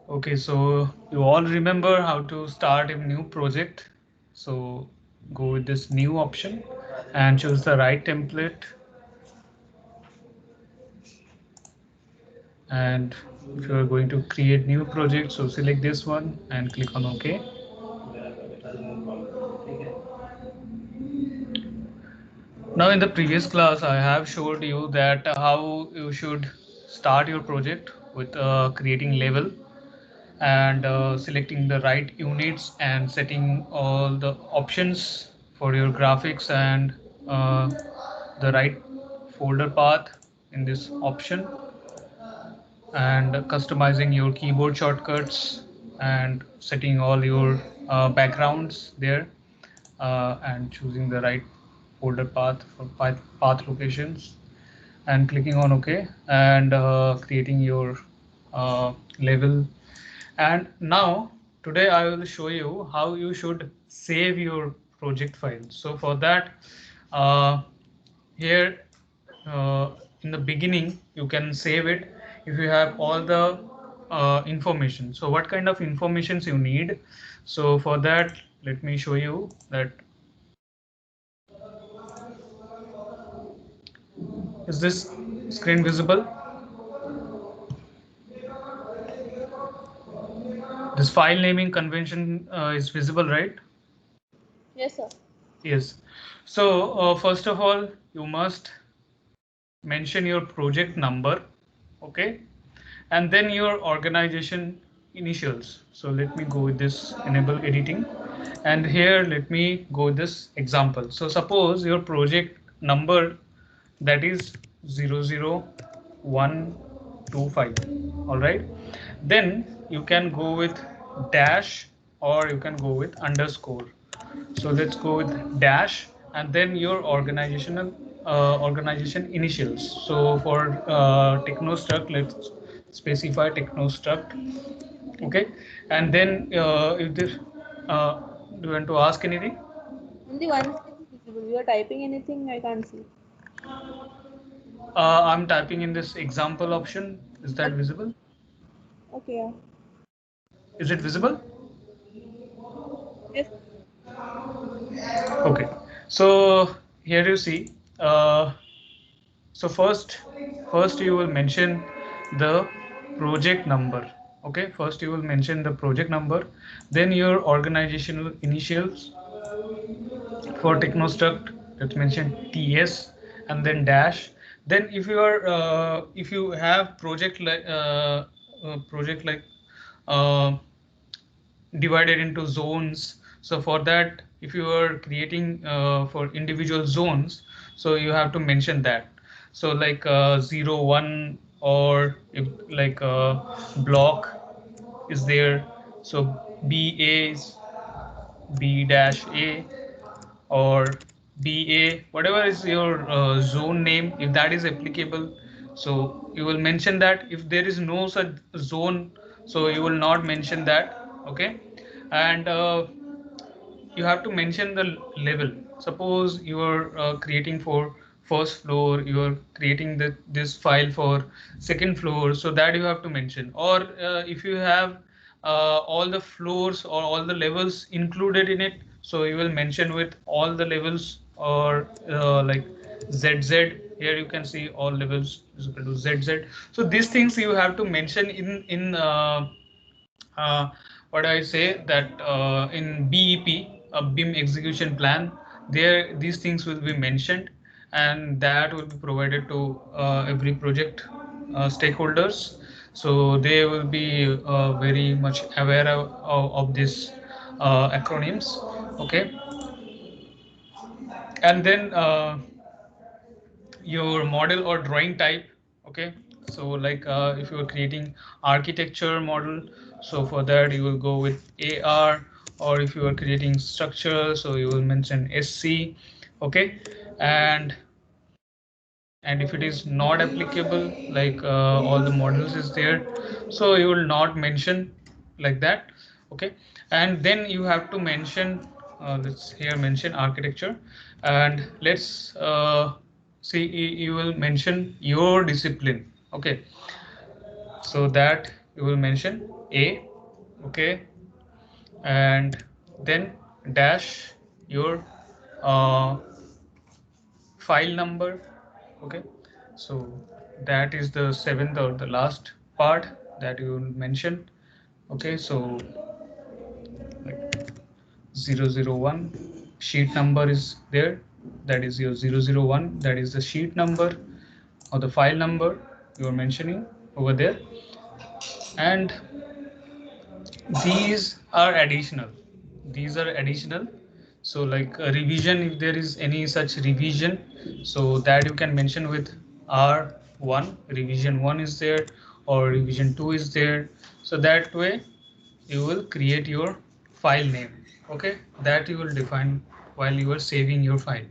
Okay, so you all remember how to start a new project. So go with this new option and choose the right template. And if you are going to create new project, so select this one and click on OK. Now in the previous class, I have showed you that how you should start your project with creating level and selecting the right units and setting all the options for your graphics and uh, the right folder path in this option and customizing your keyboard shortcuts and setting all your backgrounds there and choosing the right folder path for path locations and clicking on OK and creating your level. And now today I will show you how you should save your project file. So for that, uh, here in the beginning you can save it if you have all the information. So what kind of informations you need? So for that, let me show you that. Is this screen visible? This file naming convention is visible, right? Yes, sir. Yes. So first of all, you must mention your project number, okay, and then your organization initials. So let me go with this enable editing, and here let me go with this example. So suppose your project number that is 00125. All right, then you can go with dash or you can go with underscore. So let's go with dash and then your organizational organization initials. So for technostruct, let's specify technostruct. Okay, and then if this, do you want to ask anything? Only one step is visible. You are typing anything, I can't see. I'm typing in this example option. Is that Okay, visible? okay, yeah. Is it visible? Yes, Okay. So here you see. So first you will mention the project number. Okay. First you will mention the project number, then your organizational initials. For technostruct, let's mention TS and then dash. Then if you have project like uh, divided into zones, so for that if you are creating for individual zones, so you have to mention that. So like 01, or if like block is there, so BA is B dash A, or BA, whatever is your zone name, if that is applicable. So you will mention that. If there is no such zone, so you will not mention that. Okay, and you have to mention the level. Suppose you are creating for first floor, you are creating this file for second floor, so that you have to mention. Or if you have all the floors or all the levels included in it, so you will mention with all the levels, or like ZZ. Here you can see all levels is equal to ZZ. So these things you have to mention in uh, what I say that in BEP, a BIM execution plan, there these things will be mentioned, and that will be provided to every project stakeholders. So they will be very much aware of this acronyms. Okay, and then your model or drawing type. Okay, so like if you are creating architecture model, so for that you will go with AR, or if you are creating structure, so you will mention SC. Okay, and if it is not applicable, like all the models is there, so you will not mention like that. Okay, and then you have to mention, let's here mention architecture, and let's see, you will mention your discipline. Okay, so that you will mention A, okay, and then dash your file number, okay. So that is the seventh or the last part that you will mention, okay. So like 001 sheet number is there, that is your 001, that is the sheet number or the file number you are mentioning over there. And these are additional, so like a revision, if there is any such revision, so that you can mention with R1, revision 1 is there, or revision 2 is there. So that way you will create your file name, okay, that you will define while you are saving your file.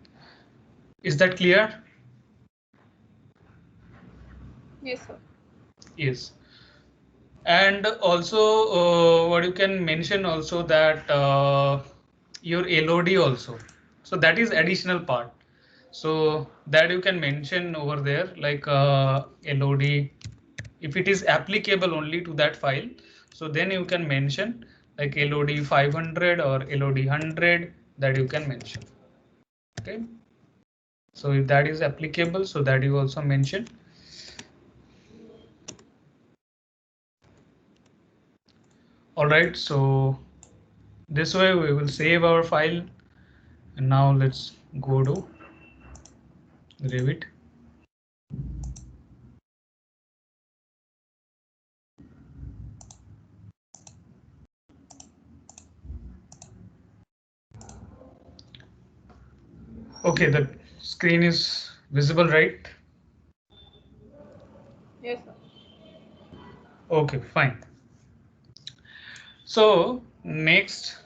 Is that clear? Yes, sir. Yes. And also what you can mention also that your LOD also, so that is additional part, so that you can mention over there like LOD, if it is applicable only to that file, so then you can mention like LOD 500 or LOD 100, that you can mention, okay. So if that is applicable, so that you also mention. All right, so this way we will save our file. And now let's go to Revit. Okay, the screen is visible, right? Yes, sir. Okay, fine. So next,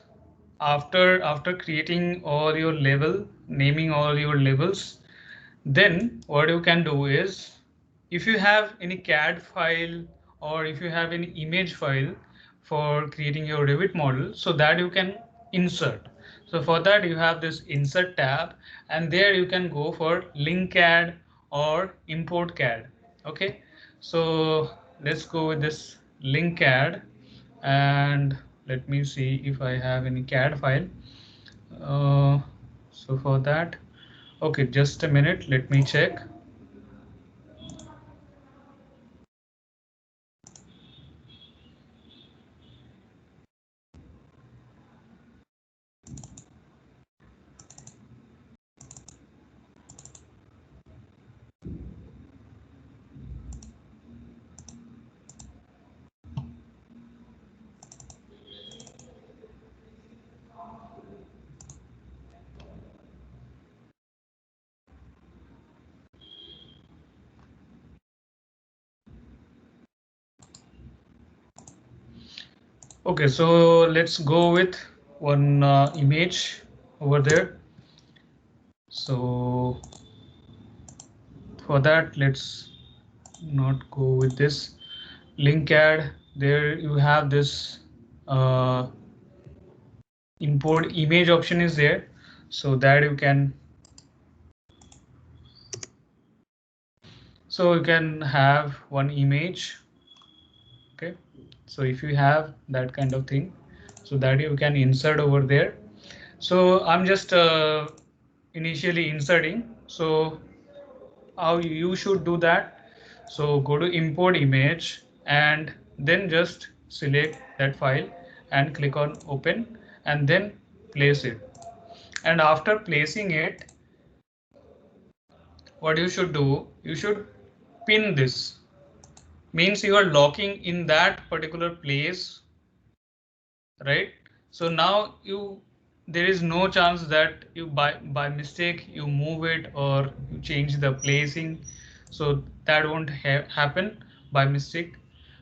after creating all your level, naming all your levels, then what you can do is, if you have any CAD file or if you have any image file for creating your Revit model, so that you can insert. So for that you have this insert tab, and there you can go for link CAD or import CAD. Okay, so let's go with this link CAD, and let me see if I have any CAD file. So for that, okay, just a minute, let me check. Okay, so let's go with one image over there. So for that, let's not go with this link CAD. There you have this uh, import image option is there, so that you can, so you can have one image, okay. So if you have that kind of thing, so that you can insert over there. So I'm just initially inserting, so how you should do that, so go to import image and then just select that file and click on open, and then place it. And after placing it, what you should do, you should pin this, means you are locking in that particular place, right? So now there is no chance that you by mistake you move it or you change the placing, so that won't happen by mistake.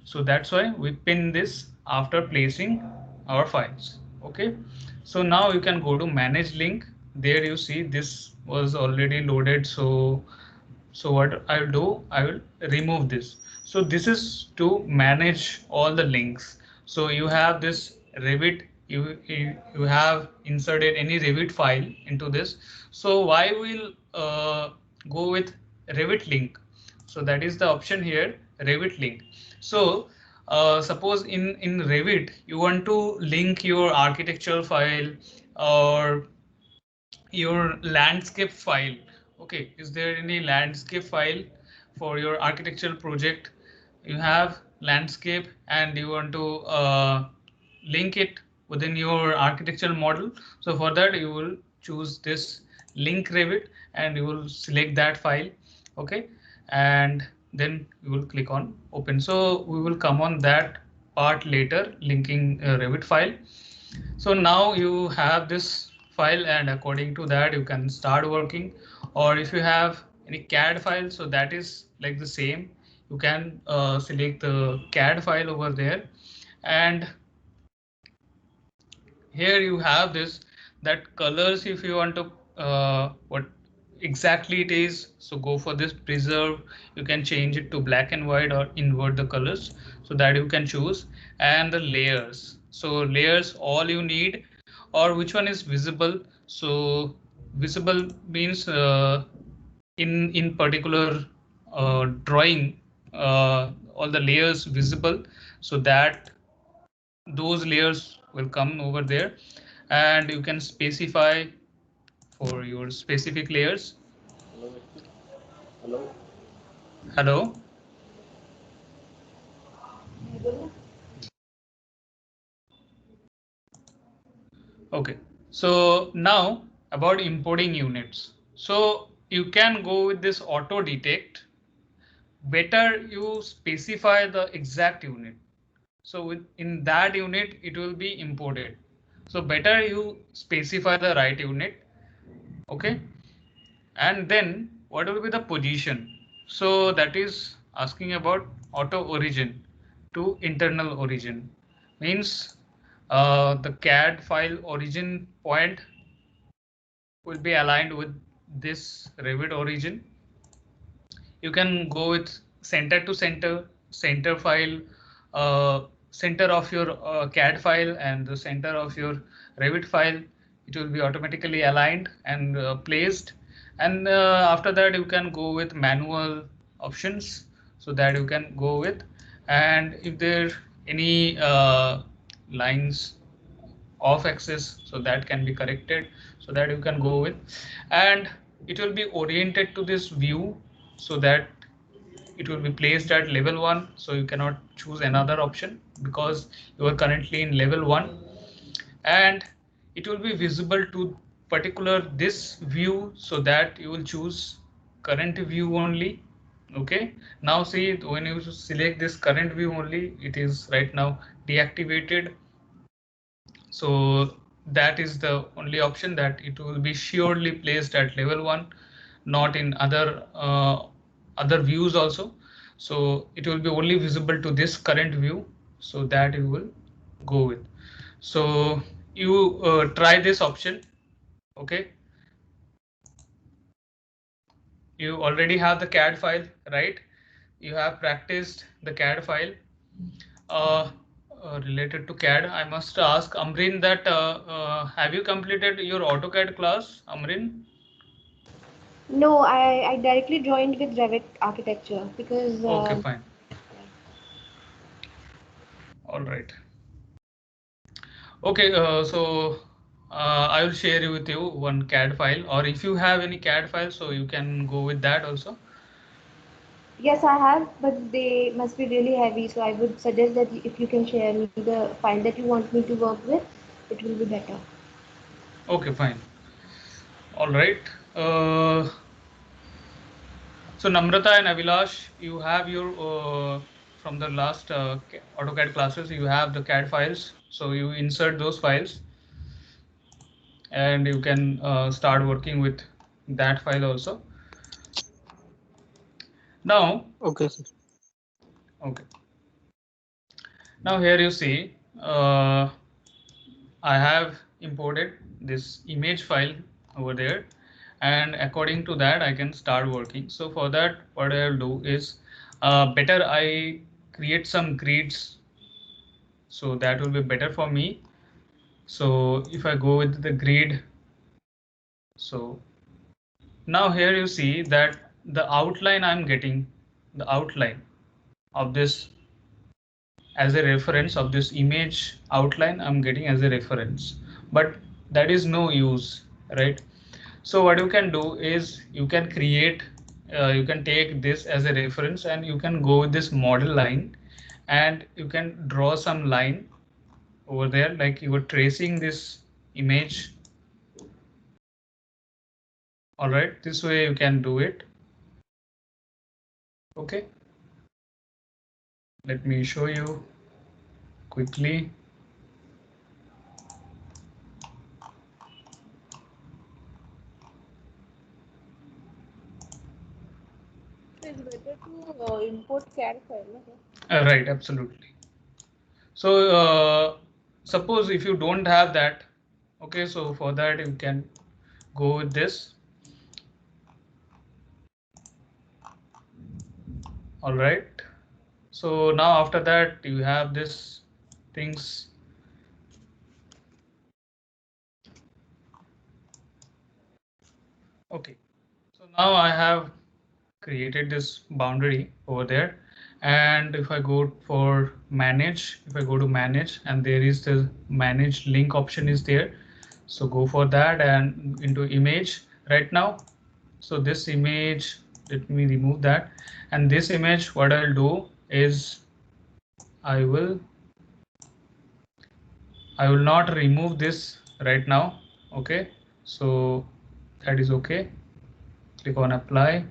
So that's why we pin this after placing our files, okay. So now you can go to manage link. There you see this was already loaded, so what I'll do, I will remove this. So this is to manage all the links. So you have this Revit, you have inserted any Revit file into this. So why will go with Revit link? So that is the option here, Revit link. So suppose in Revit you want to link your architectural file or your landscape file. Okay, is there any landscape file for your architectural project? You have landscape and you want to link it within your architectural model. So for that you will choose this link Revit and you will select that file. Okay, and then you will click on open. So we will come on that part later, linking Revit file. So now you have this file and according to that you can start working, or if you have any CAD file, so that is like the same. You can select the CAD file over there, and here you have this that colors if you want to what exactly it is, so go for this preserve. You can change it to black and white or invert the colors, so that you can choose. And the layers, so layers all you need, or which one is visible. So visible means in particular drawing all the layers visible, so that those layers will come over there, and you can specify for your specific layers. Hello. Hello. Okay, so now about importing units. So you can go with this auto detect. Better you specify the exact unit. So in that unit it will be imported. So better you specify the right unit. Okay, and then what will be the position? So that is asking about auto origin to internal origin, means the CAD file origin point will be aligned with this Revit origin. You can go with center to center, center file, center of your CAD file and the center of your Revit file. It will be automatically aligned and placed. And after that, you can go with manual options, so that you can go with. And if there any lines off axis, so that can be corrected, so that you can go with. And it will be oriented to this view, so that it will be placed at level 1, so you cannot choose another option because you are currently in level 1. And it will be visible to particular this view, so that you will choose current view only. Okay, now see, when you select this current view only, it is right now deactivated. So that is the only option, that it will be surely placed at level 1, not in other views also. So it will be only visible to this current view, so that you will go with. So you try this option. Okay, you already have the CAD file, right? You have practiced the CAD file. uh, Related to CAD, I must ask Amrin that have you completed your AutoCAD class, Amrin? No, I directly joined with Revit architecture because Okay, fine. All right. Okay, so I will share you with you one CAD file, or if you have any CAD file, so you can go with that also. yes, I have, but they must be really heavy. So I would suggest that if you can share me the file that you want me to work with, it will be better. Okay, fine. All right. Uh, so Namrata and Avilash, you have your from the last AutoCAD classes, you have the CAD files. So you insert those files, and you can start working with that file also. Now, Okay, sir. okay. Now here you see, I have imported this image file over there, and according to that I can start working. So for that, what I'll do is better I create some grids, so that will be better for me. So if I go with the grid, so now here you see that the outline I'm getting, the outline of this as a reference of this image outline. I'm getting as a reference, but that is no use, right? So what you can do is you can create, you can take this as a reference and you can go with this model line and you can draw some line over there, like you were tracing this image. All right, this way you can do it. Okay, let me show you quickly. It's better to import CAD file. Right, absolutely. So suppose if you don't have that, okay, so for that you can go with this. All right, so now after that you have this things. Okay, so now I have created this boundary over there, and if I go for manage, if I go to manage, and there is the manage link option is there, so go for that and into image right now. So this image, let me remove that, and this image, what I'll do is I will not remove this right now. Okay, so that is okay. Click on apply.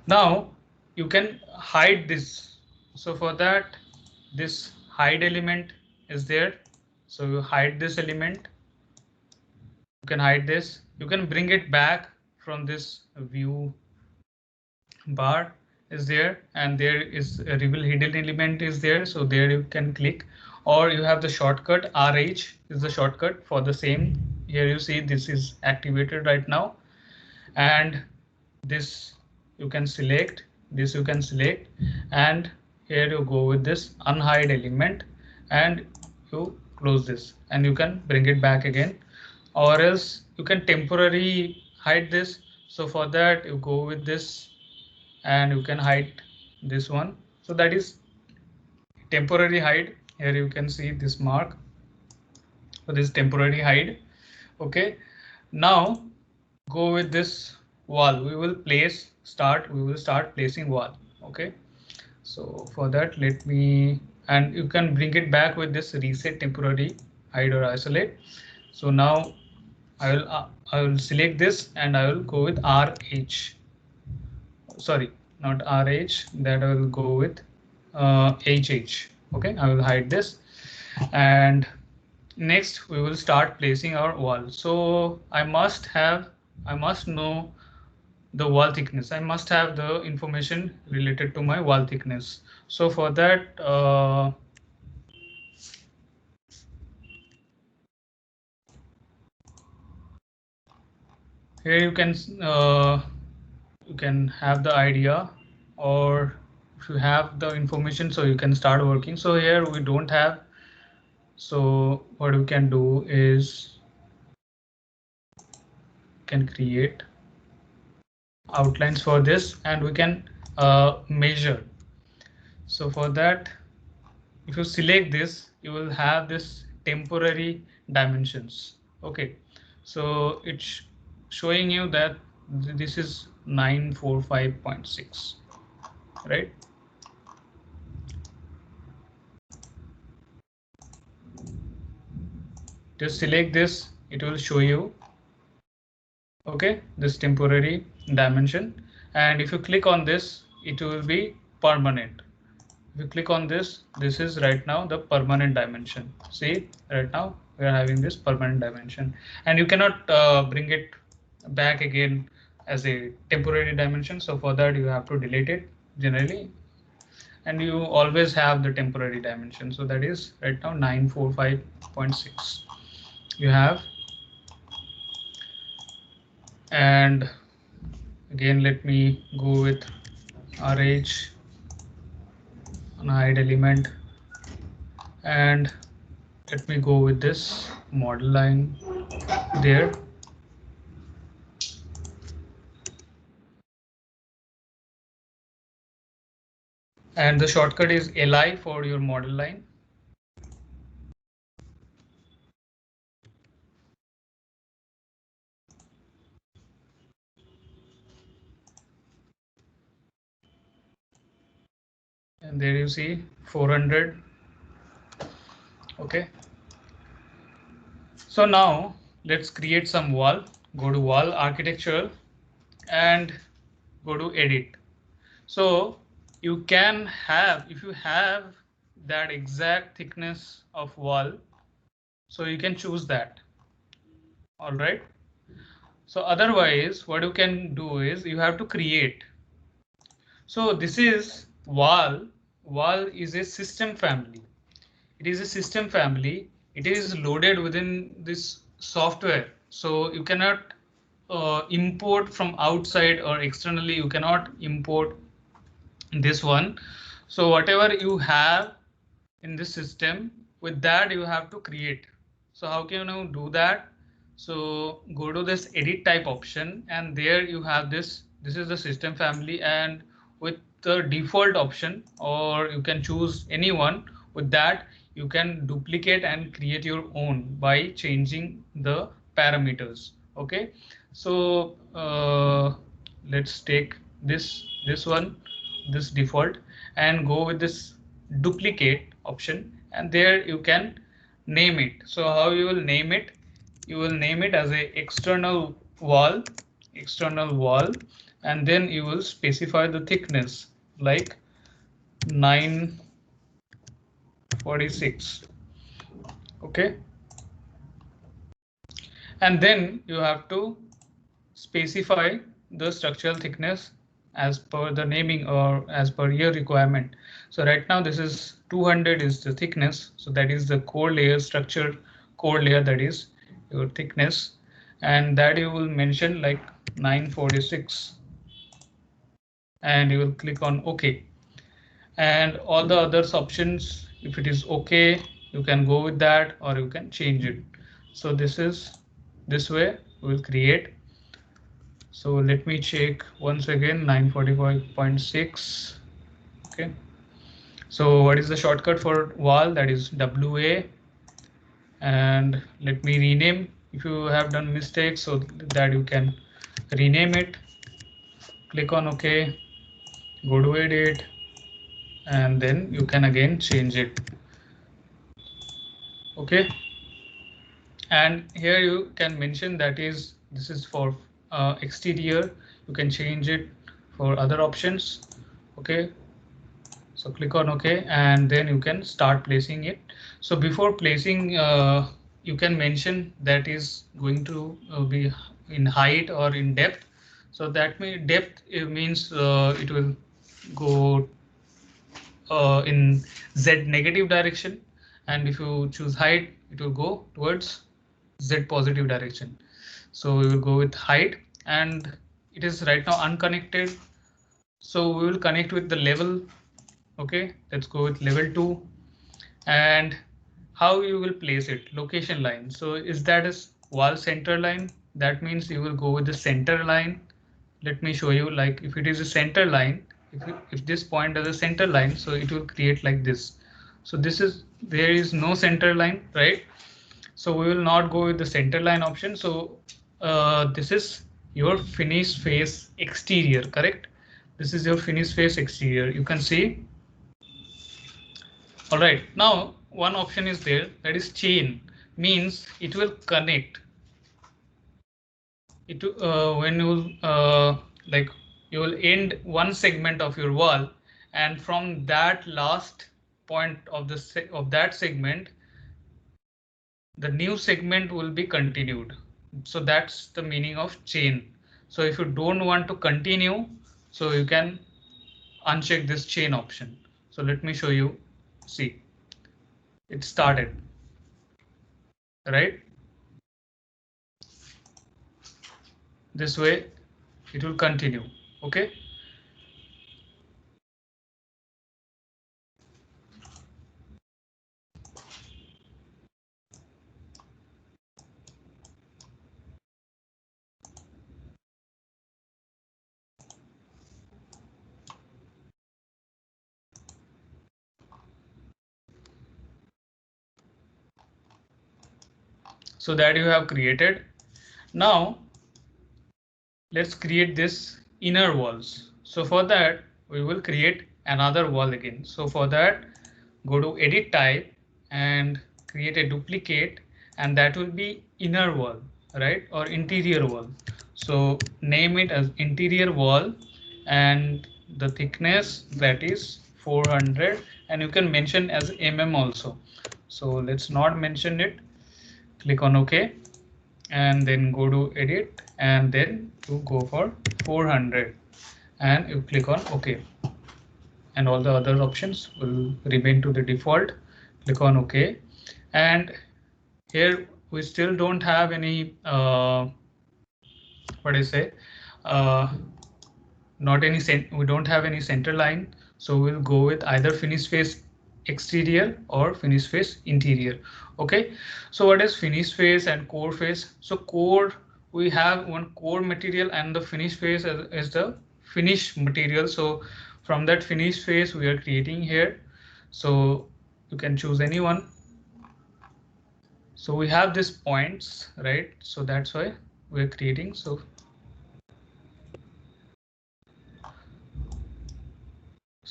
Now you can hide this. So for that, this hide element is there. So you hide this element. You can hide this. You can bring it back from this view bar is there, and there is a reveal hidden element is there. So there you can click, or you have the shortcut RH is the shortcut for the same. Here you see this is activated right now, and this you can select, this you can select, and here you go with this unhide element and you close this and you can bring it back again, or else you can temporarily hide this. So for that you go with this and you can hide this one. So that is temporary hide. Here you can see this mark for this temporary hide. Okay, now go with this wall. We will start placing wall. Okay, so for that let me, and you can bring it back with this reset temporary hide or isolate. So now I will select this and I will go with RH, sorry, not RH, that I will go with HH. Okay, I will hide this, and next we will start placing our wall. So I must know the wall thickness. I must have the information related to my wall thickness. So for that, here you can have the idea, or if you have the information, so you can start working. So here we don't have. So what we can do is can create outlines for this, and we can measure. So for that, if you select this, you will have this temporary dimensions. Okay, so it's showing you that this is 945.6, right? Just select this, it will show you, okay, this temporary dimension. And if you click on this, it will be permanent. If you click on this, this is right now the permanent dimension. See, right now we are having this permanent dimension, and you cannot bring it back again as a temporary dimension. So for that you have to delete it generally, and you always have the temporary dimension. So that is right now 945.6 you have. And again, let me go with RH unhide element, and let me go with this model line there. And the shortcut is li for your model line. And there you see 400. Okay. So now let's create some wall. Go to wall architecture and go to edit. So you can have, if you have that exact thickness of wall, so you can choose that. All right. So otherwise what you can do is you have to create. So this is wall. Wall is a system family. It is a system family. It is loaded within this software. So you cannot import from outside or externally. You cannot import this one. So whatever you have in this system, with that you have to create. So how can you do that? So go to this edit type option, and there you have this is the system family, and with the default option, or you can choose any one. With that you can duplicate and create your own by changing the parameters. Okay, so let's take this one, this default, and go with this duplicate option, and there you can name it. So how you will name it? You will name it as a external wall, and then you will specify the thickness like 946. Okay, and then you have to specify the structural thickness as per the naming or as per your requirement. So right now this is 200 is the thickness, so that is the core layer, structure core layer, that is your thickness, and that you will mention like 946, and you will click on OK. And all the others options, if it is okay, you can go with that or you can change it. So this way we will create. So let me check once again, 945.6. Okay. So what is the shortcut for wall? That is WA. And let me rename if you have done mistakes, so that you can rename it. Click on OK, go to edit, and then you can again change it. Okay. And here you can mention that is this is for exterior. You can change it for other options. Okay, so click on OK, and then you can start placing it. So before placing, you can mention that is going to be in height or in depth. So that means depth, it means it will go in Z negative direction, and if you choose height, it will go towards Z positive direction. So we will go with height, and it is right now unconnected. So we will connect with the level. Okay, let's go with level 2. And how you will place it? Location line. So is that is wall center line? That means you will go with the center line. Let me show you, like if it is a center line, if this point is a center line, so it will create like this. So this is, there is no center line, right? So we will not go with the center line option. So this is your finish face exterior, correct? This is your finish face exterior. You can see. All right, now one option is there, that is chain, means it will connect it when you like you will end one segment of your wall, and from that last point of the of that segment, the new segment will be continued. So that's the meaning of chain. So if you don't want to continue, so you can uncheck this chain option. So let me show you. See, it started, right? This way it will continue. Okay. So that you have created. Now let's create this inner walls. So for that we will create another wall again. So for that go to edit type and create a duplicate, and that will be inner wall, right, or interior wall. So name it as interior wall, and the thickness that is 400, and you can mention as also. So let's not mention it. Click on OK and then go to edit and then you go for 400 and you click on OK, and all the other options will remain to the default. Click on OK, and here we still don't have any what do you say, uh, not any we don't have any center line, so we'll go with either finish face exterior or finish face interior. Okay, so what is finish face and core face? So core, we have one core material and the finish face is the finish material. So from that finish face we are creating here, so you can choose any one. So we have these points, right? So that's why we're creating. So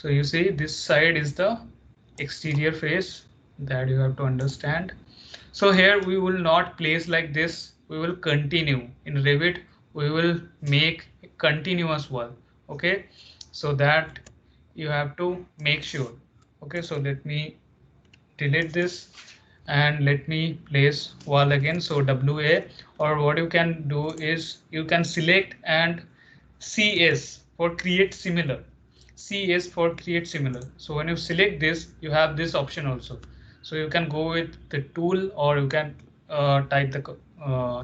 you see this side is the exterior face that you have to understand. So here we will not place like this. We will continue in Revit. We will make a continuous wall. Okay, so that you have to make sure. Okay, so let me delete this and let me place wall again. So WA, or what you can do is you can select and CS for create similar. CS for create similar. So when you select this, you have this option also. So you can go with the tool or you can type the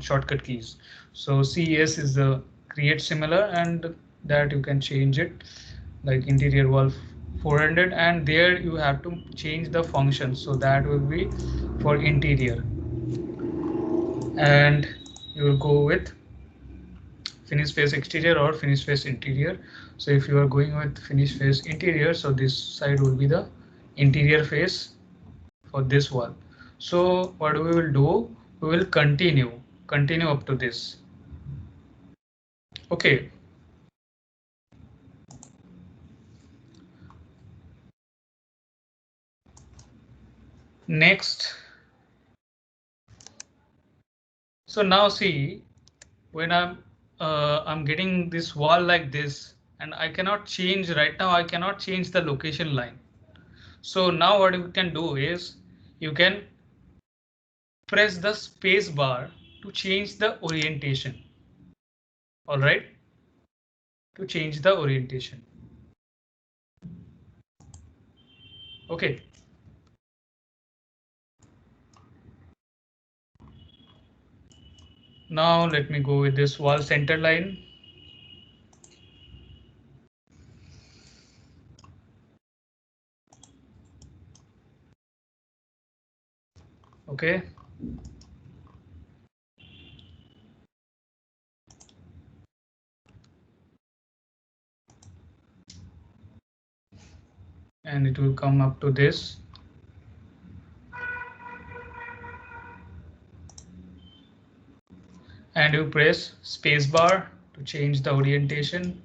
shortcut keys. So CS is the create similar, and that you can change it like interior wall 400, and there you have to change the function. So that will be for interior, and you will go with finish face exterior or finish face interior. So if you are going with finish face interior, so this side will be the interior face for this one. So what we will do, we will continue up to this. Okay, next. So now see, when I'm getting this wall like this, and I cannot change right now, I cannot change the location line. So now what you can do is you can press the space bar to change the orientation. All right, to change the orientation. Okay, now let me go with this wall center line. Okay, and it will come up to this. And you press space bar to change the orientation.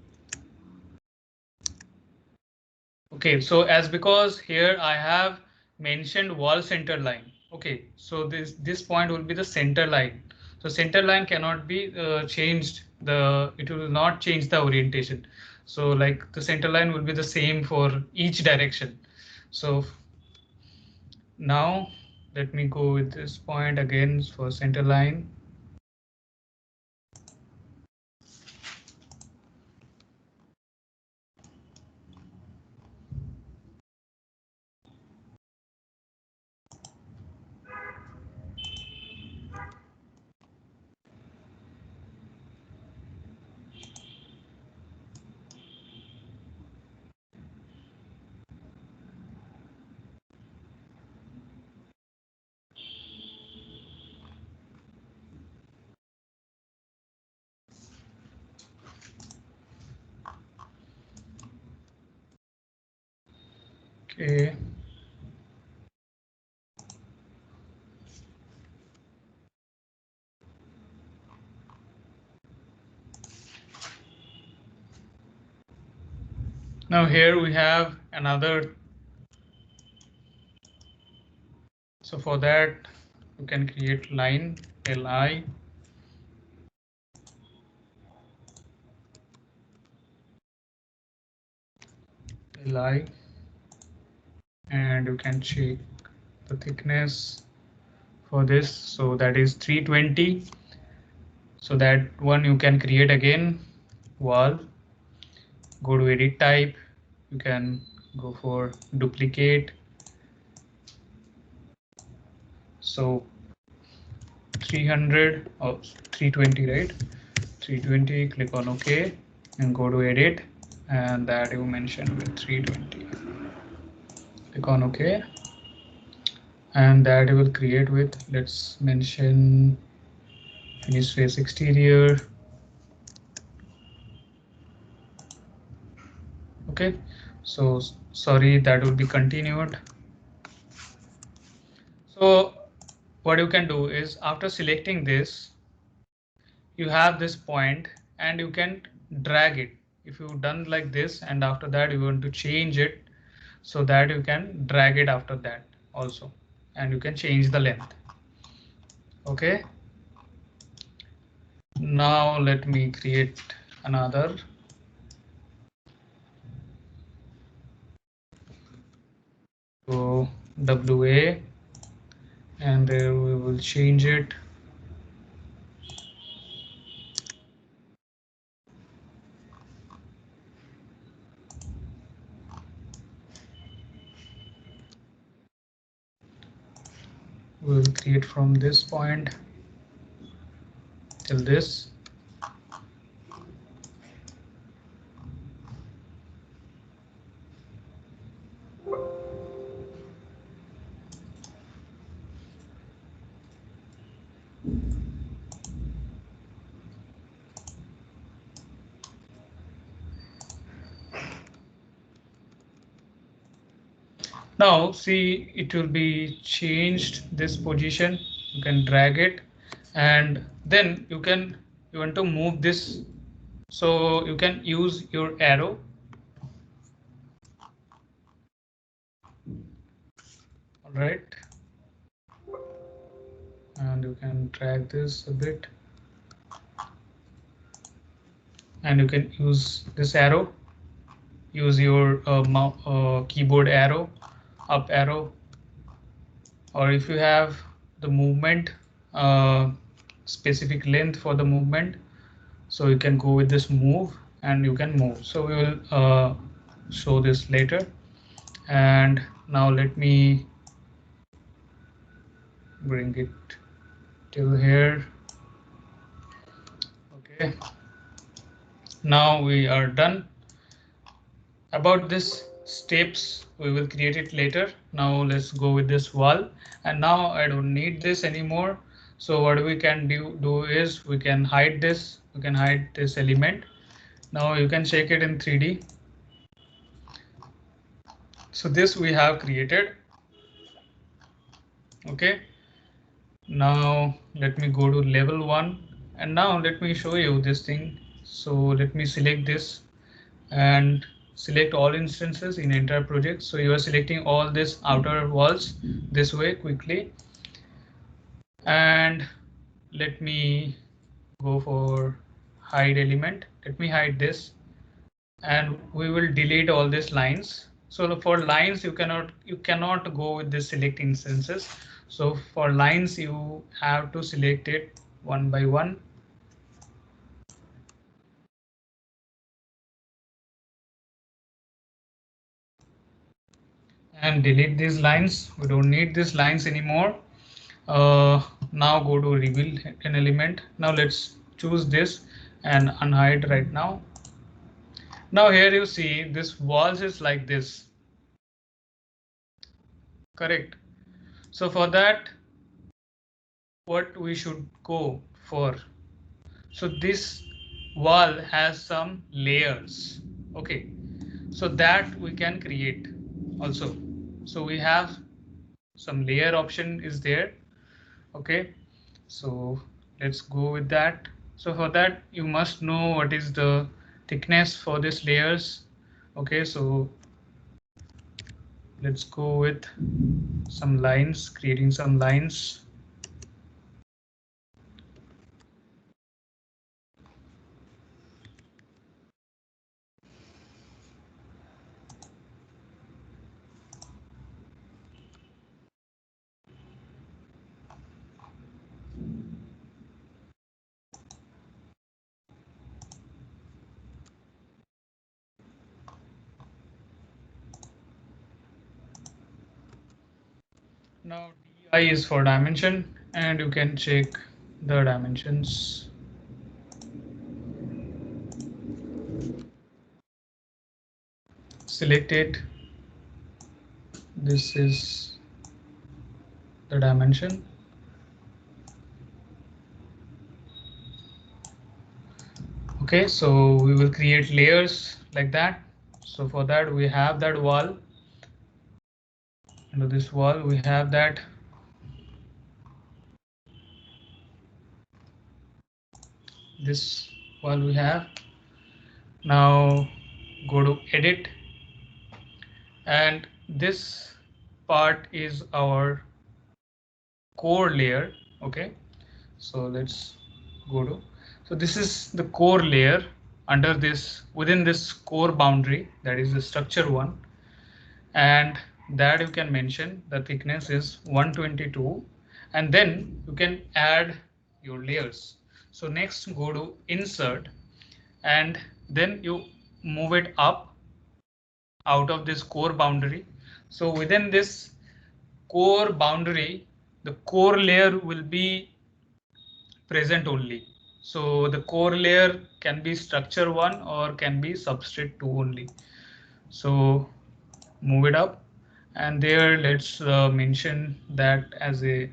Okay, so as because here I have mentioned wall center line. Okay, so this point will be the center line. So center line cannot be changed. It will not change the orientation. So like the center line will be the same for each direction. So now let me go with this point again for center line. Okay. Now here we have another. So for that you can create line li, and you can check the thickness for this. So that is 320. So that one you can create again wall, go to edit type, you can go for duplicate. So 300 or 320, right? 320, click on OK and go to edit, and that you mentioned with 320. Click on OK, and that you will create with, let's mention finish face exterior. Okay, so sorry, that will be continued. So what you can do is after selecting this, you have this point and you can drag it. If you done like this and after that you want to change it, so that you can drag it after that also, and you can change the length. Okay, now let me create another. So WA, and there we will change it. We will create from this point till this. Now see, it will be changed this position. You can drag it, and then you want to move this, so you can use your arrow. All right, and you can drag this a bit, and you can use this arrow. Use your keyboard arrow, up arrow, or if you have the movement specific length for the movement, so you can go with this move and you can move. So we will show this later. And now let me bring it till here. Okay, now we are done. About this steps, we will create it later. Now let's go with this wall, and now I don't need this anymore. So what we can do is we can hide this. We can hide this element. Now you can check it in 3D. So this we have created. Okay, now let me go to level 1, and now let me show you this thing. So let me select this and select all instances in entire project. So you are selecting all this outer walls this way quickly, and let me go for hide element. Let me hide this, and we will delete all these lines. So for lines you cannot go with the select instances. So for lines you have to select it one by one. And delete these lines. We don't need these lines anymore. Now go to reveal an element. Now let's choose this and unhide right now. Now here you see this walls is like this. Correct. So for that, what we should go for? So this wall has some layers. Okay, so that we can create also. So we have some layer option is there. Okay, so let's go with that. So for that you must know what is the thickness for these layers. Okay, so let's go with some lines, creating some lines. Now DI is for dimension, and you can check the dimensions. Select it. This is the dimension. Okay, so we will create layers like that. So for that we have that wall. Under this wall we have that this wall we have. Now go to edit, and this part is our core layer. Okay, so let's go to, so this is the core layer. Under this, within this core boundary, that is the structure one, and that you can mention the thickness is 122, and then you can add your layers. So next go to insert, and then you move it up out of this core boundary. So within this core boundary, the core layer will be present only. So the core layer can be structure one or can be substrate two only. So move it up, and there let's mention that as a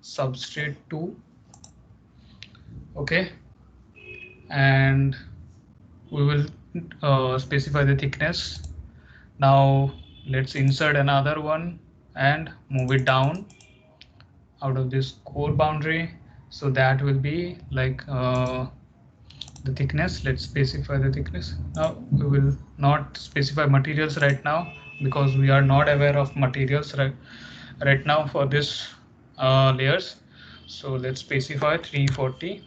substrate 2. Okay, and we will specify the thickness. Now let's insert another one and move it down out of this core boundary. So that will be like the thickness. Let's specify the thickness. Now we will not specify materials right now because we are not aware of materials right now for this layers. So let's specify 340,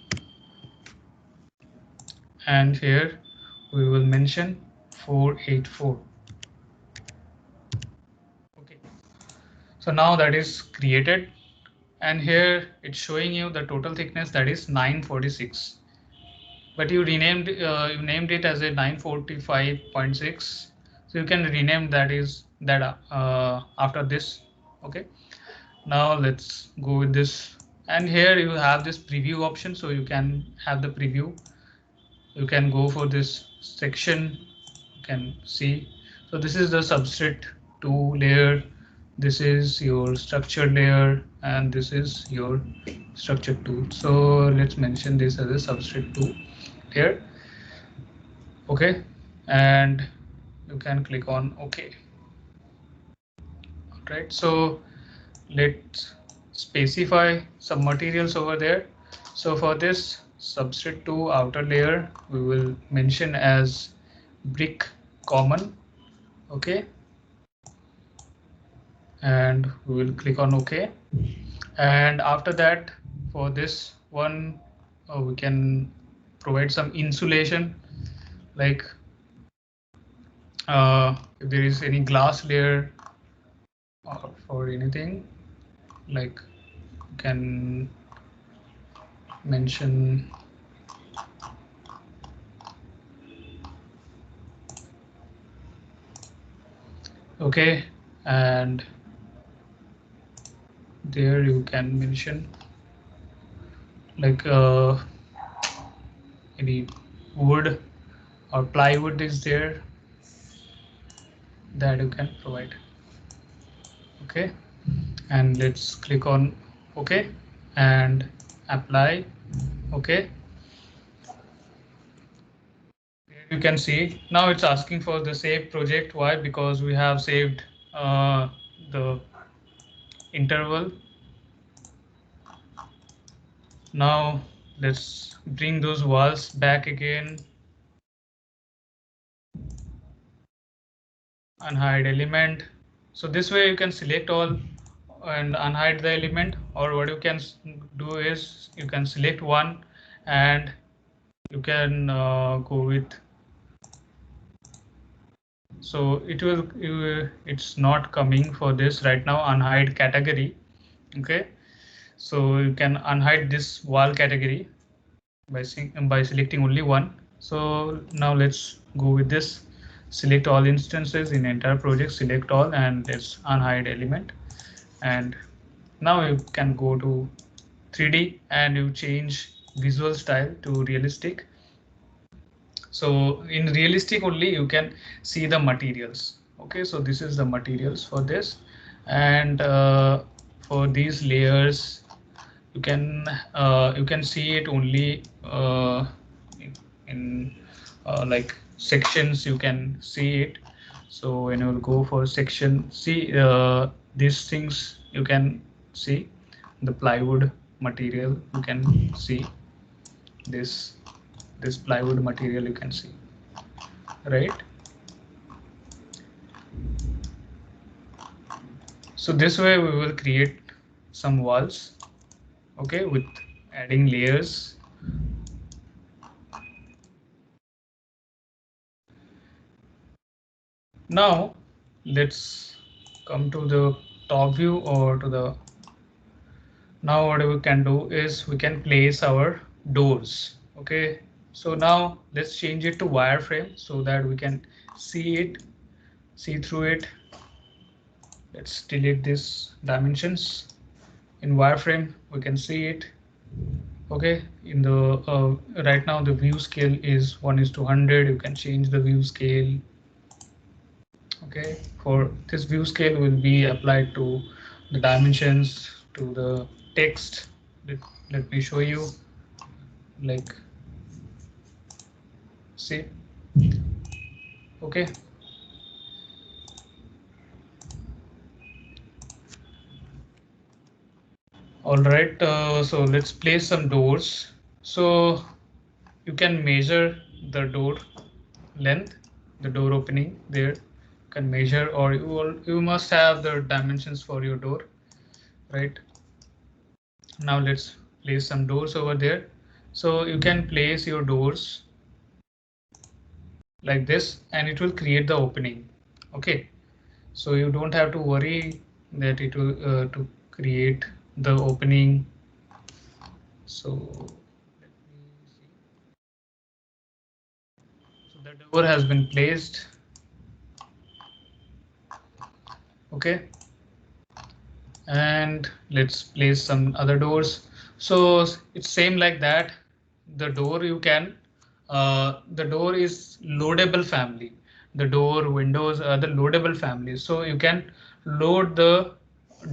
and here we will mention 484. Okay, so now that is created, and here it's showing you the total thickness, that is 946, but you named it as a 945.6. So you can rename that is that after this. Okay, now let's go with this, and here you have this preview option, so you can have the preview. You can go for this section, you can see. So this is the substrate 2 layer, this is your structure layer, and this is your structure 2. So let's mention this as a substrate 2 layer. Okay, and you can click on OK. Right, so let's specify some materials over there. So for this substrate 2 outer layer, we will mention as brick common. Okay, and we will click on OK. And after that, for this one, we can provide some insulation, like if there is any glass layer or for anything, like you can mention okay, and there you can mention like any wood or plywood is there that you can provide. Okay, and let's click on OK and apply. Okay, here you can see now it's asking for the save project. Why? Because we have saved the interval. Now let's bring those walls back again. unhide element. So this way you can select all and unhide the element, or what you can do is you can select one and you can go with, so it will it's not coming for this right now, unhide category. Okay, so you can unhide this wall category by selecting only one. So now let's go with this, select all instances in entire project, select all, and let's unhide element. And now you can go to 3D and you change visual style to realistic. So in realistic only you can see the materials. Okay, so this is the materials for this, and for these layers you can see it only in like sections, you can see it. So when you will go for section, see these things you can see the plywood material, you can see this plywood material, you can see, right? So this way we will create some walls, okay, with adding layers. Now let's come to the top view, or to the, now what we can do is we can place our doors. Okay, so now let's change it to wireframe so that we can see it, see through it. Let's delete this dimensions. In wireframe we can see it. Okay, in the right now the view scale is 1:100. You can change the view scale. Okay, for this view scale will be applied to the dimensions, to the text. Let me show you, like, see. Okay, all right, so let's place some doors. So you can measure the door length, the door opening there, you can measure, or you must have the dimensions for your door, right? Now let's place some doors over there. So you can place your doors like this and it will create the opening. Okay, so you don't have to worry that it will to create the opening. So let me see. So the door has been placed. Okay, and let's place some other doors. So it's same like that. The door you can the door is loadable family. The door windows are the loadable families, so you can load the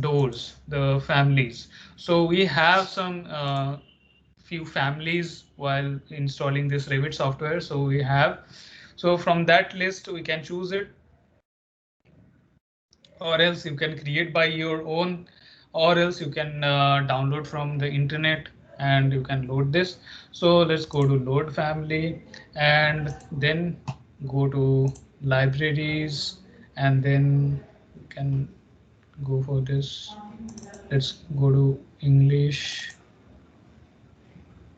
doors, the families. So we have some few families while installing this Revit software. So we have, so from that list we can choose it, or else you can create by your own, or else you can download from the internet and you can load this. So let's go to load family and then go to libraries, and then you can go for this. Let's go to English,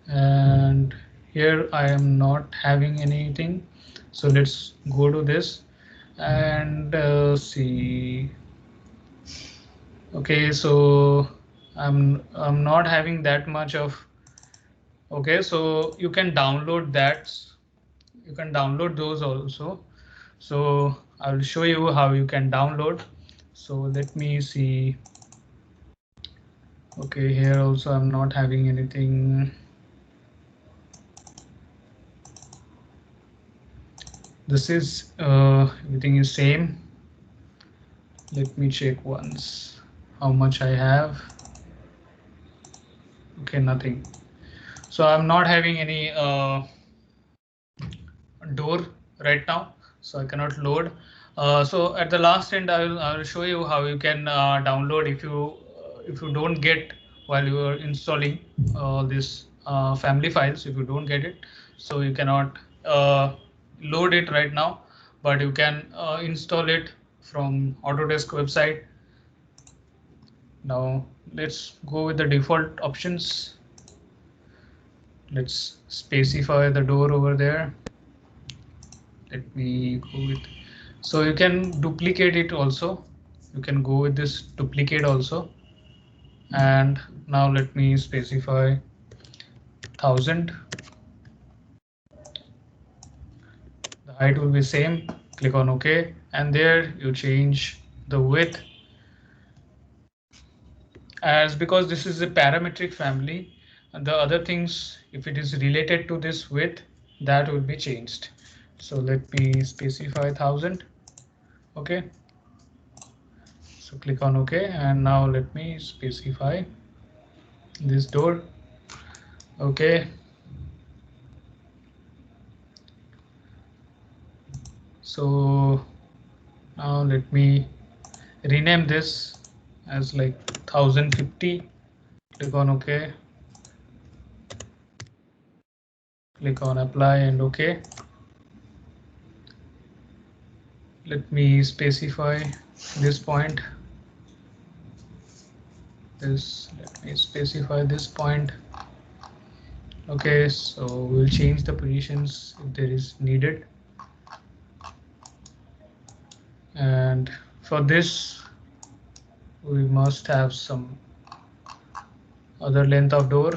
and here I am not having anything. So let's go to this and see. Okay, so I'm not having that much of. Okay, so you can download that. You can download those also. So I will show you how you can download. So let me see. Okay, here also I'm not having anything. This is everything is same. Let me check once how much I have. Okay, nothing. So I'm not having any door right now, so I cannot load. So at the last end, I will show you how you can download if you don't get while you are installing this family files. If you don't get it, so you cannot load it right now, but you can install it from Autodesk website. Now let's go with the default options. Let's specify the door over there. Let me go with, so you can duplicate it also. You can go with this duplicate also. And now let me specify 1000. The height will be same. Click on OK, and there you change the width. As because this is a parametric family, and the other things, if it is related to this width, that will be changed. So let me specify 1000. Okay, so click on OK, and now let me specify this door. Okay, so now let me rename this as like 1050. Click on OK, click on apply and OK. Let me specify this point. Let me specify this point. Okay, so we'll change the positions if there is needed. And for this, we must have some other length of door.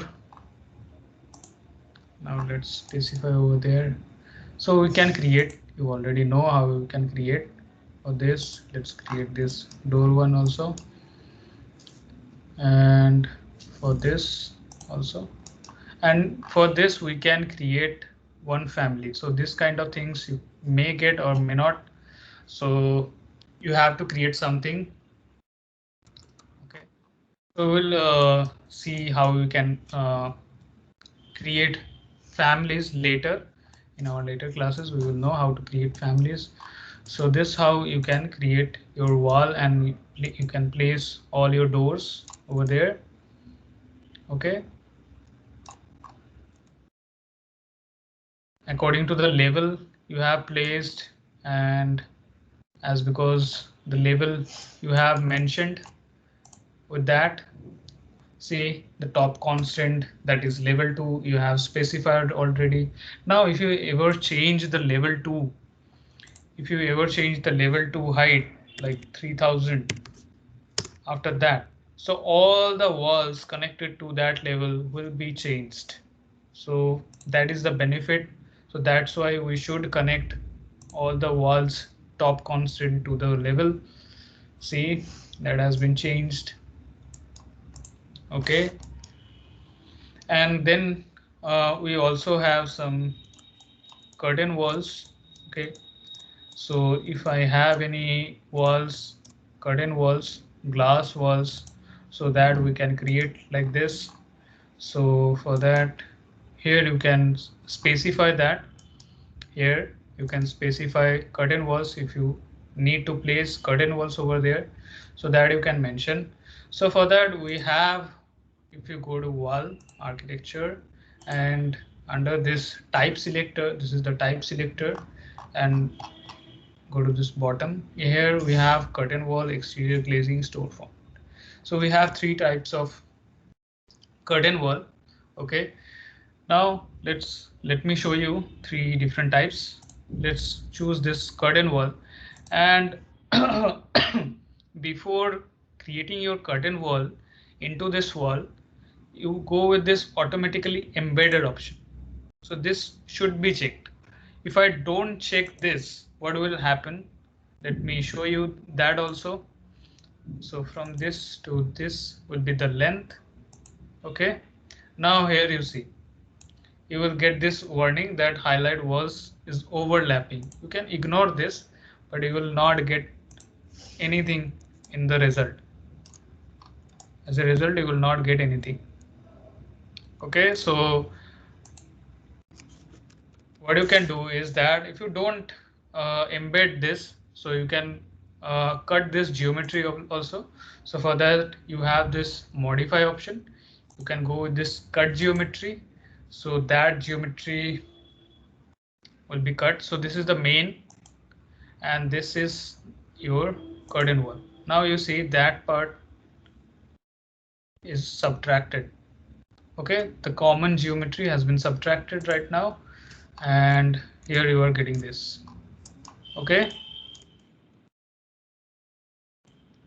Now let's specify over there. So we can create, you already know how we can create for this. Let's create this door one also. And for this also. And for this, we can create one family. So this kind of things you may get or may not. So you have to create something. Okay, so we'll see how we can create families later. In our later classes, we will know how to create families. So this how you can create your wall, and you can place all your doors over there. Okay, according to the level you have placed, and as because the level you have mentioned with that, see the top constant, that is level 2, you have specified already. Now if you ever change the level 2, if you ever change the level 2 height like 3000 after that, so all the walls connected to that level will be changed. So that is the benefit. So that's why we should connect all the walls top constant to the level. See, that has been changed. Okay, and then we also have some curtain walls. Okay, so if I have any walls, curtain walls, glass walls, so that we can create like this. So for that, here you can specify that. Here you can specify curtain walls if you need to place curtain walls over there, so that you can mention. So for that we have, if you go to wall architecture and under this type selector, this is the type selector, and go to this bottom. Here we have curtain wall, exterior glazing, store form. So we have three types of curtain wall. Okay, now let me show you three different types. Let's choose this curtain wall, and before creating your curtain wall into this wall, you go with this automatically embedded option. So this should be checked. If I don't check this, what will happen? Let me show you that also. So from this to this will be the length. Okay, now here you see, you will get this warning that highlight walls is overlapping. You can ignore this, but you will not get anything in the result. As a result, you will not get anything. Okay, so what you can do is that if you don't embed this, so you can cut this geometry also. So for that you have this modify option. You can go with this cut geometry, so that geometry will be cut. So this is the main, and this is your curtain wall. Now you see that part is subtracted. Okay, the common geometry has been subtracted right now, and here you are getting this. Okay,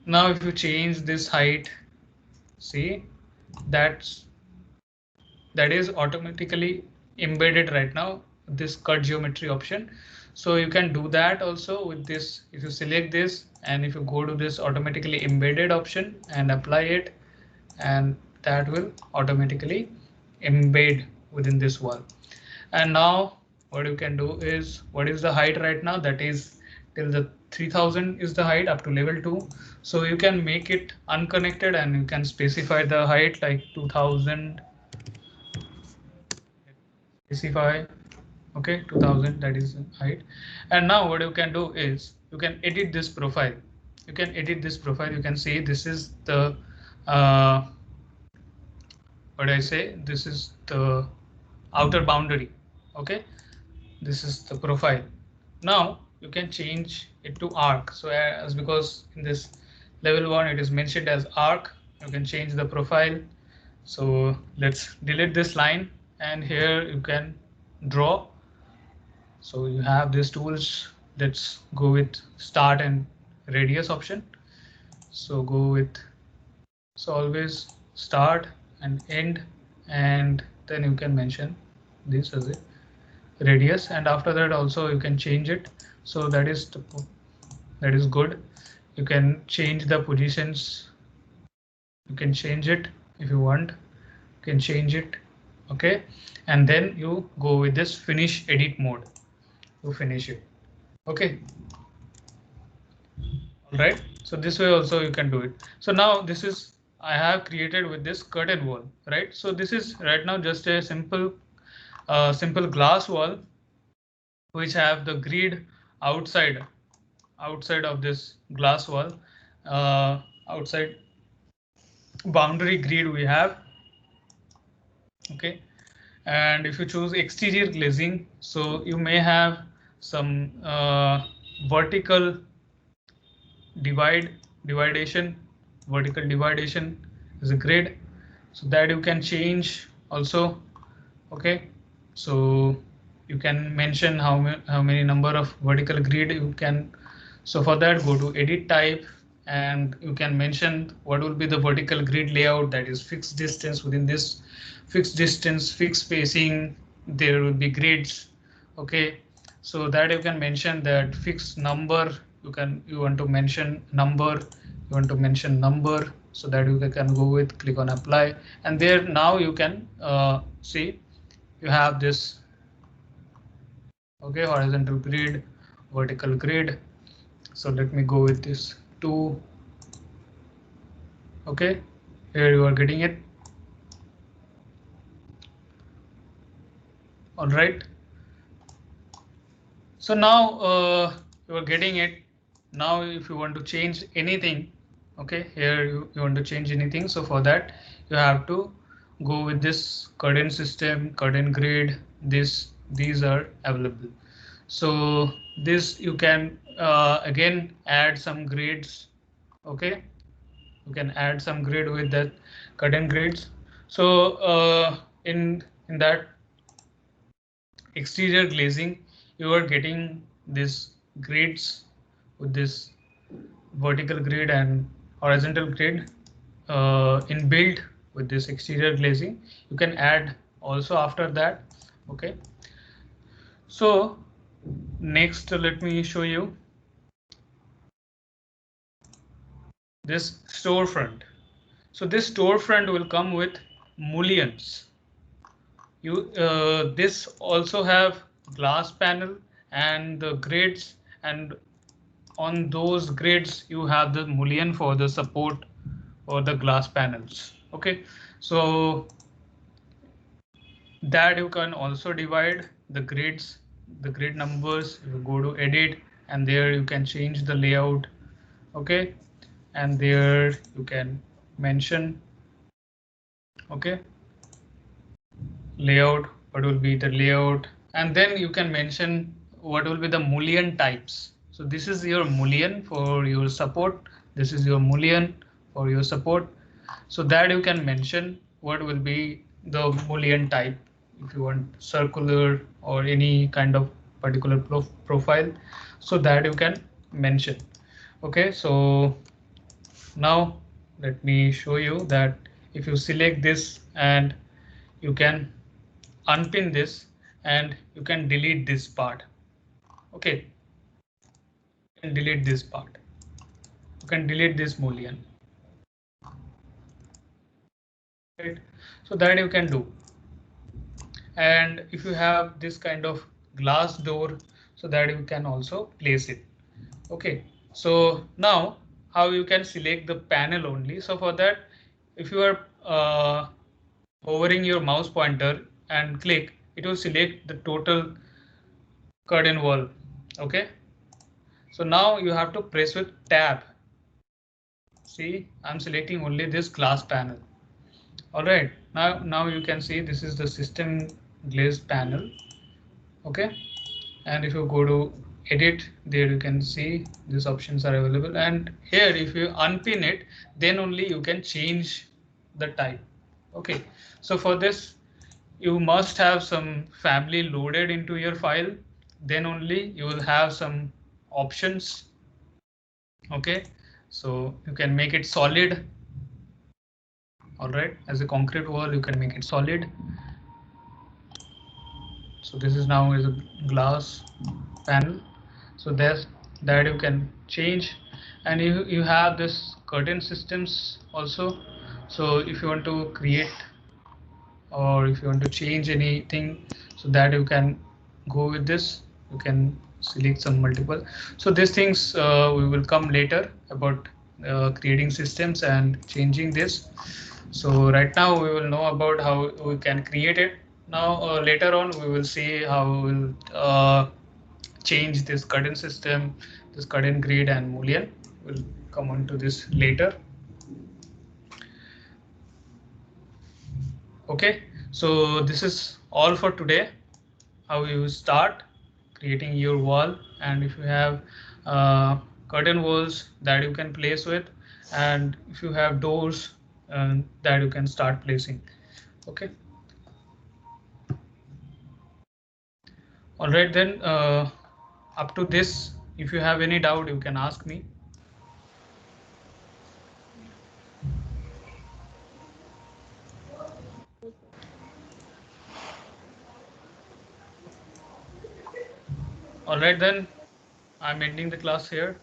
now if you change this height, see that is automatically embedded right now, this cut geometry option. So you can do that also with this. If you select this and if you go to this automatically embedded option and apply it, and that will automatically embed within this wall. And now what you can do is, what is the height right now? That is till the 3000 is the height up to level 2. So you can make it unconnected and you can specify the height like 2000, specify, okay, 2000, that is height. And now what you can do is you can edit this profile. You can edit this profile. You can see this is the what I say, this is the outer boundary. Okay, this is the profile. Now you can change it to arc. So as because in this level 1 it is mentioned as arc, you can change the profile. So let's delete this line, and here you can draw. So you have these tools. Let's go with start and radius option. So go with, so always start and end, and then you can mention this as a radius, and after that also you can change it. So that is good. You can change the positions. You can change it if you want. You can change it. Okay, and then you go with this finish edit mode to finish it. Okay, all right. So this way also you can do it. So now this is I have created with this curtain wall, right? So this is right now just a simple glass wall which have the grid outside of this glass wall, outside boundary grid we have. Okay, and if you choose exterior glazing, so you may have some vertical dividation. Vertical dividation is a grid, so that you can change also. Okay, so you can mention how many number of vertical grid you can. So for that, go to edit type, and you can mention what will be the vertical grid layout, that is fixed distance. Within this fixed distance, fixed spacing, there will be grids. Okay, so that you can mention that fixed number. You want to mention number, so that you can go with click on apply, and there now you can see you have this. Okay, horizontal grid, vertical grid. So let me go with this 2. Okay, here you are getting it. All right. So now you are getting it. Now if you want to change anything, okay, here you want to change anything. So for that you have to go with this curtain system, curtain grid. These are available. So this you can again add some grids. Okay, you can add some grid with that curtain grids. So in that exterior glazing, you are getting this grids with this vertical grid and horizontal grid inbuilt with this exterior glazing. You can add also after that. Okay, so next let me show you this storefront. So this storefront will come with mullions. This also have glass panel and the grids, and on those grids you have the mullion for the support or the glass panels. Okay, so that you can also divide the grids, the grid numbers. You go to edit, and there you can change the layout. Okay, and there you can mention, okay, layout, what will be the layout, and then you can mention what will be the mullion types. So this is your Boolean for your support. This is your Boolean for your support. So that you can mention what will be the Boolean type if you want circular or any kind of particular profile. So that you can mention. Okay, so now let me show you that if you select this and you can unpin this and you can delete this part. Okay, and delete this part. You can delete this Boolean. Right? So that you can do. And if you have this kind of glass door, so that you can also place it. Okay, so now how you can select the panel only. So for that, if you are hovering your mouse pointer and click, it will select the total curtain wall. Okay, so now you have to press with tab. See, I'm selecting only this glass panel. All right, now you can see this is the system glazed panel. Okay, and if you go to edit, there you can see these options are available, and here if you unpin it, then only you can change the type. Okay, so for this you must have some family loaded into your file, then only you will have some options. Okay, so you can make it solid. All right, as a concrete wall you can make it solid. So this is now is a glass panel. So there's that you can change, and you have this curtain systems also. So if you want to create or if you want to change anything, so that you can go with this, you can select some multiple. So these things we will come later about creating systems and changing this. So right now we will know about how we can create it. Now later on we will see how we will change this curtain system, this curtain grid and Boolean. We'll come on to this later. Okay, so this is all for today. How you start creating your wall, and if you have curtain walls that you can place with, and if you have doors that you can start placing. Okay. All right then. Up to this, if you have any doubt, you can ask me. All right then. I'm ending the class here.